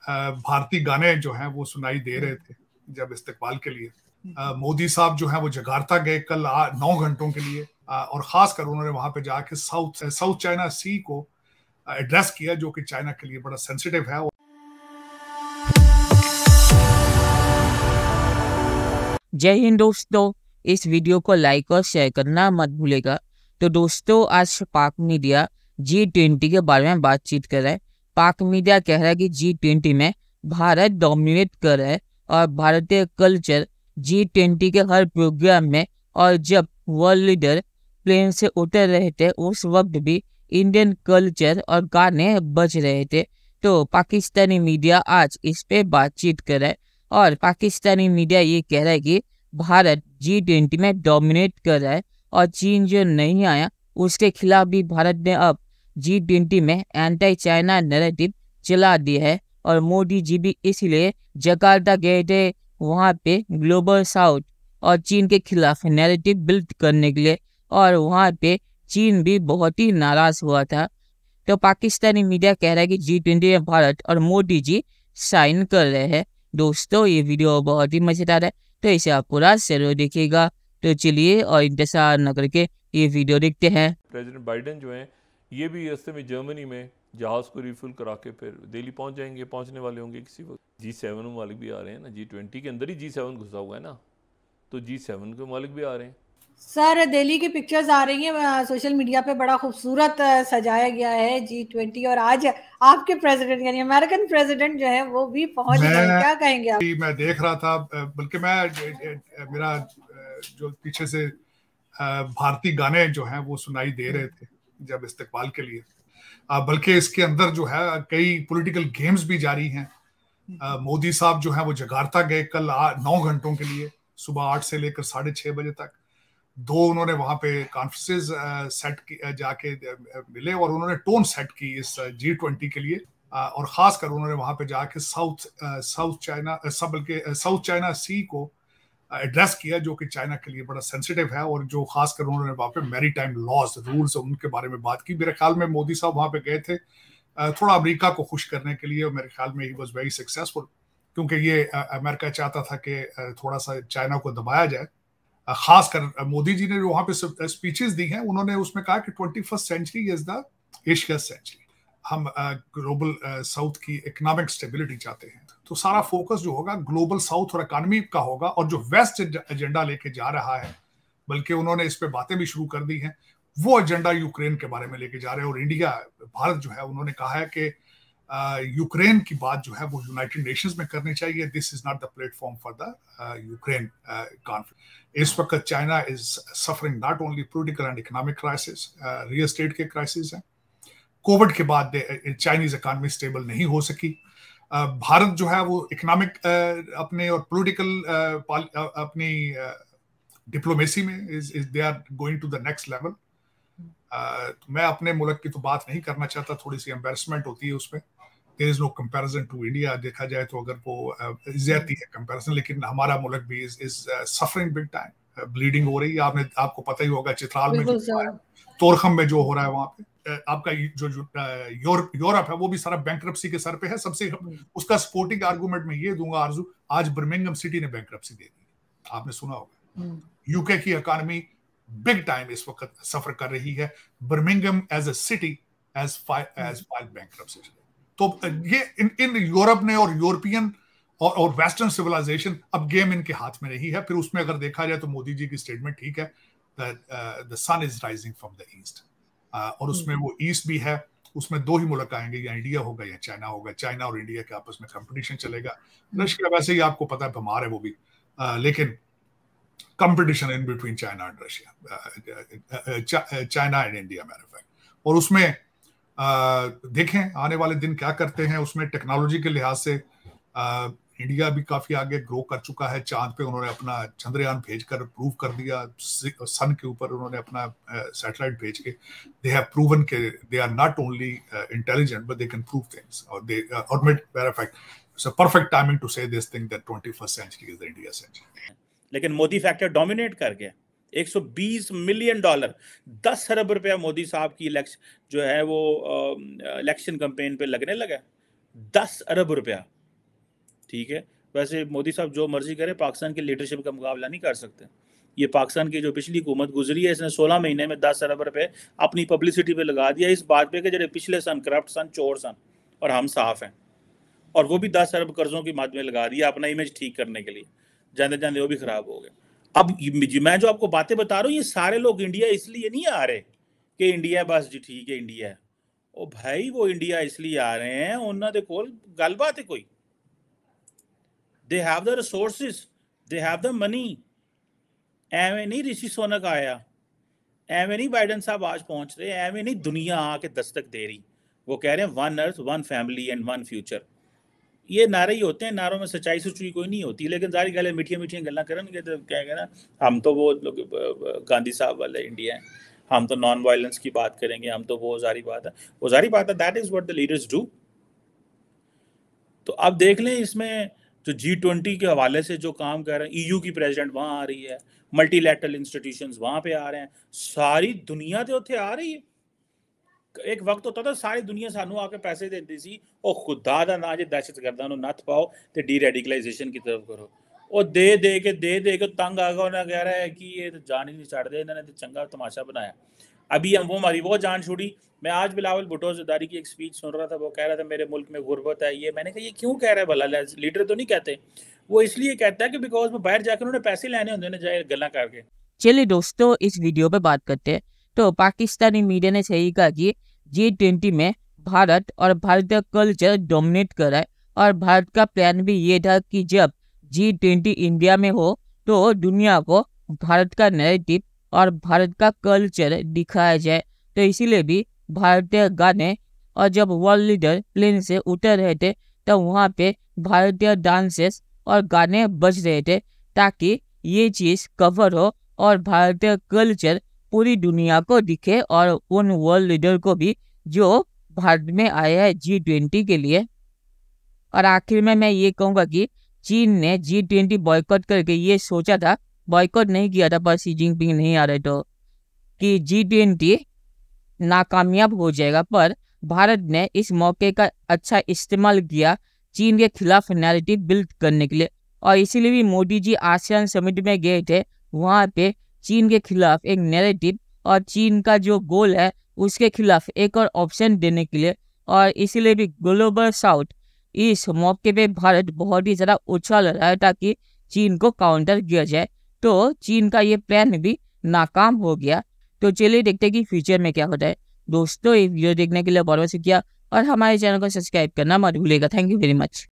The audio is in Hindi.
भारतीय गाने जो हैं वो सुनाई दे रहे थे जब इस्तकबाल के लिए। मोदी साहब जो है वो जकार्ता गए कल 9 घंटों के लिए, और खासकर उन्होंने वहां पे जाके साउथ चाइना सी को एड्रेस किया, जो कि चाइना के लिए बड़ा सेंसिटिव है। जय हिंद दोस्तों, इस वीडियो को लाइक और शेयर करना मत भूलेगा। तो दोस्तों, आज पाक मीडिया G20 के बारे में बातचीत कर रहा है। पाक मीडिया कह रहा है कि G20 में भारत डोमिनेट कर रहा है और भारतीय कल्चर G20 के हर प्रोग्राम में, और जब वर्ल्ड लीडर प्लेन से उतर रहे थे उस वक्त भी इंडियन कल्चर और गाने बज रहे थे। तो पाकिस्तानी मीडिया आज इस पे बातचीत कर रहा है और पाकिस्तानी मीडिया ये कह रहा है कि भारत G20 में डोमिनेट कर रहा है और चीन जो नहीं आया उसके खिलाफ भी भारत ने अब G20 में एंटी चाइना नैरेटिव चला दिया है। और मोदी जी भी इसलिए जकार्ता गए थे वहाँ पे ग्लोबल साउथ और चीन के खिलाफ नैरेटिव बिल्ड करने के लिए, और वहाँ पे चीन भी बहुत ही नाराज हुआ था। तो पाकिस्तानी मीडिया कह रहा है कि G20 में भारत और मोदी जी साइन कर रहे हैं। दोस्तों, ये वीडियो बहुत ही मजेदार है, तो इसे आप पूरा जरूर देखिएगा। तो चलिए और इंतजार न करके ये वीडियो देखते हैं। प्रेसिडेंट बाइडेन जो हैं ये भी रास्ते में जर्मनी में जहाज को रिफिल करा के फिर दिल्ली पहुंच जाएंगे, पहुंचने वाले होंगे किसी वक्त। G7 मालिक भी आ रहे हैं ना, G20 के अंदर ही G7 घुसा हुआ है ना, तो G7 के मालिक भी आ रहे हैं। सर, दिल्ली की पिक्चर्स आ रही हैं सोशल मीडिया पे, बड़ा खूबसूरत सजाया गया है G20, और आज आपके प्रेसिडेंट यानी अमेरिकन प्रेसिडेंट जो है वो भी पहुंच गए। क्या कहेंगे आप? मैं देख रहा था, बल्कि मेरा जो पीछे से भारतीय गाने जो हैं वो सुनाई दे रहे थे जब इस्तकबाल के लिए, बल्कि इसके अंदर जो है कई पॉलिटिकल गेम्स भी जारी हैं। मोदी साहब जो है वो जकार्ता गए कल 9 घंटों के लिए, सुबह 8 से लेकर 6:30 बजे तक। 2 उन्होंने वहां पे कॉन्फ्रेंसेस सेट की, जाके मिले, और उन्होंने टोन सेट की इस G20 के लिए, और खासकर उन्होंने वहां पे जाके साउथ चाइना सी को एड्रेस किया, जो कि चाइना के लिए बड़ा सेंसिटिव है, और जो खासकर उन्होंने वहां पे मैरीटाइम लॉज रूल्स उनके बारे में बात की। मेरे ख्याल में मोदी साहब वहां पे गए थे थोड़ा अमेरिका को खुश करने के लिए, और मेरे ख्याल में ही वाज वेरी सक्सेसफुल, क्योंकि ये अमेरिका चाहता था कि थोड़ा सा चाइना को दबाया जाए। खासकर मोदी जी ने जो वहां पे स्पीचेस दी हैं, उन्होंने उसमें कहा कि 21st century is the Asia century. हम ग्लोबल साउथ की इकोनॉमिक स्टेबिलिटी चाहते हैं, तो सारा फोकस जो होगा ग्लोबल साउथ और इकोनॉमी का होगा, और जो वेस्ट एजेंडा लेके जा रहा है, बल्कि उन्होंने इस पे बातें भी शुरू कर दी हैं, वो एजेंडा यूक्रेन के बारे में लेके जा रहे हैं। और इंडिया, भारत जो है, उन्होंने कहा है कि यूक्रेन की बात जो है वो यूनाइटेड नेशंस में करनी चाहिए। This is not the platform for the Ukraine conflict. इस वक्त China is suffering not only political and economic crisis, real estate के क्राइसिस हैं। कोविड के बाद चाइनीज इकोनॉमी स्टेबल नहीं हो सकी। भारत जो है वो इकोनॉमिक अपने और पॉलिटिकल अपनी डिप्लोमेसी में they are going to the next level. मैं अपने मुल्क की तो बात नहीं करना चाहता, थोड़ी सी एम्बेरसमेंट होती है उसमें। There is no comparison to India, देखा जाए तो अगर वो ज्यादती है कंपैरिजन, लेकिन हमारा मुल्क भी is suffering big time, bleeding हो रही है। आपको पता ही होगा चित्राल में, तोरखम में जो हो रहा है वहां पे। आपका जो यूरोप है वो भी सारा बैंक्रप्सी के सर पे है। सबसे उसका सपोर्टिंग आर्गुमेंट में ये दूंगा आरजू, आज बर्मिंघम सिटी ने बैंक्रप्सी दे दी, आपने सुना होगा। यूके की इकोनॉमी बिग टाइम इस वक्त सफर कर रही है। Birmingham as a city as filed bankruptcy. तो ये इन यूरोप ने और यूरोपियन और वेस्टर्न सिविलाइजेशन, अब गेम इनके हाथ में नहीं है। फिर उसमें अगर देखा जाए तो मोदी जी की स्टेटमेंट ठीक है, the sun is rising from the east, और उसमें वो ईस्ट भी है। उसमें 2 ही मुल्क आएंगे, या इंडिया होगा या चाइना होगा। चाइना और इंडिया के आपस में कंपटीशन चलेगा। रशिया वैसे ही आपको पता है बीमार है वो भी, लेकिन competition in between China and Russia, China and India matter fact. और उसमें देखें आने वाले दिन क्या करते हैं। उसमें टेक्नोलॉजी के लिहाज से इंडिया भी काफी आगे ग्रो कर चुका है। चांद पे उन्होंने अपना चंद्रयान भेजकर प्रूव कर दिया। सन के ऊपर उन्होंने अपना सैटेलाइट भेज के दे हैव प्रूवन के they are not only intelligent but they can prove things, और they orbit verified. It's a perfect timing to say this thing that 21st century is the India century. लेकिन मोदी फैक्टर डोमिनेट कर गया। $120 मिलियन, 10 अरब रुपया मोदी साहब की जो है वो इलेक्शन कैंपेन पे लगने लगा। 10 अरब रुपया। ठीक है, वैसे मोदी साहब जो मर्जी करें, पाकिस्तान की लीडरशिप का मुकाबला नहीं कर सकते। ये पाकिस्तान की जो पिछली हुकूमत गुजरी है, इसने 16 महीने में 10 अरब रुपए अपनी पब्लिसिटी पे लगा दिया, इस बात पे कि जो पिछले सन करप्ट सन, चोर सन और हम साफ हैं। और वो भी 10 अरब कर्जों की मद में लगा दिया अपना इमेज ठीक करने के लिए, जाते जाते वो भी खराब हो गए। अब मैं जो आपको बातें बता रहा हूँ, ये सारे लोग इंडिया इसलिए नहीं आ रहे कि इंडिया बस जी ठीक है इंडिया है। ओ भाई, वो इंडिया इसलिए आ रहे हैं, उन्होंने कोल गलबात है कोई, they have the resources, they have the money. एवं नहीं ऋषि सोनक आया, एवं नहीं बाइडन साहब आज पहुंच रहे, एवं नहीं दुनिया आके दस्तक दे रही। वो कह रहे हैं 1 अर्थ 1 फैमिली एंड 1 फ्यूचर। ये नारे ही होते हैं, नारों में सच्चाई सुचाई कोई नहीं होती। लेकिन सारी गल मीठिया मीठिया गल्लां करनगे तो कहेंगे ना हम तो वो गांधी साहब वाले इंडिया है, हम तो नॉन वायलेंस की बात करेंगे, हम तो वो जारी बात है, वो जारी बात है। That is what the leaders do. तो अब देख लें इसमें जो G20 के हवाले से जो काम कर रहे हैं, EU की प्रेसिडेंट वहाँ आ रही है, मल्टीलैटरल इंस्टीट्यूशंस वहाँ पे आ रहे हैं, सारी दुनिया तो उत्थे आ रही है। एक वक्त होता था सारी दुनिया सानू आके पैसे देती सी, ओ खुदा दा ना जे दहशतगर्दां नूं नत्थ पाओ ते डी रेडिकलाइजेशन की तरफ करो। ओ दे के तंग आ गया, उन्हें कह रहा है कि ये तो जान ही नहीं छाड़ते, इन्होंने तो चंगा तमाशा बनाया। अभी हम वो हमारी वो जान छोड़ी। मैं आज बिलावल भुट्टो ज़रदारी की एक स्पीच सुन रहा था, वो कह रहा था मेरे मुल्क में गुर्बत है ये। मैंने कहा ये क्यों कह रहा है भला, लीडर तो नहीं कहते। वो इसलिए कहता है कि बिकॉज वो बाहर जाकर उन्होंने पैसे लेने होंगे ना, जाए गल्ला करके। चलिए दोस्तों, इस वीडियो पे बात करते हैं। तो पाकिस्तानी मीडिया ने सही कहा कि G20 में भारत और भारतीय कल्चर डोमिनेट कर रहा है, और भारत का प्लान भी ये था कि जब G20 इंडिया में हो तो दुनिया को भारत का नैरेटिव और भारत का कल्चर दिखाया जाए। तो इसीलिए भी भारतीय गाने, और जब वर्ल्ड लीडर प्लेन से उतर रहे थे तो वहाँ पे भारतीय डांसेस और गाने बज रहे थे, ताकि ये चीज़ कवर हो और भारतीय कल्चर पूरी दुनिया को दिखे, और उन वर्ल्ड लीडर को भी जो भारत में आया है G20 के लिए। और आखिर में मैं ये कहूँगा कि चीन ने G20 बॉयकॉट करके ये सोचा था, बॉयकॉट नहीं किया था पर शी जिनपिंग नहीं आ रहे तो, कि G20 नाकामयाब हो जाएगा, पर भारत ने इस मौके का अच्छा इस्तेमाल किया चीन के खिलाफ नैरेटिव बिल्ड करने के लिए। और इसीलिए भी मोदी जी आसियान समिट में गए थे, वहाँ पे चीन के खिलाफ एक नैरेटिव और चीन का जो गोल है उसके खिलाफ एक और ऑप्शन देने के लिए। और इसीलिए भी ग्लोबल साउथ इस मौके पे भारत बहुत ही ज़्यादा उछाल रहा है ताकि चीन को काउंटर किया जाए। तो चीन का ये प्लान भी नाकाम हो गया। तो चलिए देखते हैं कि फ्यूचर में क्या होता है। दोस्तों, ये वीडियो देखने के लिए बहुत बहुत शुक्रिया, और हमारे चैनल को सब्सक्राइब करना मत भूलिएगा। Thank you very much.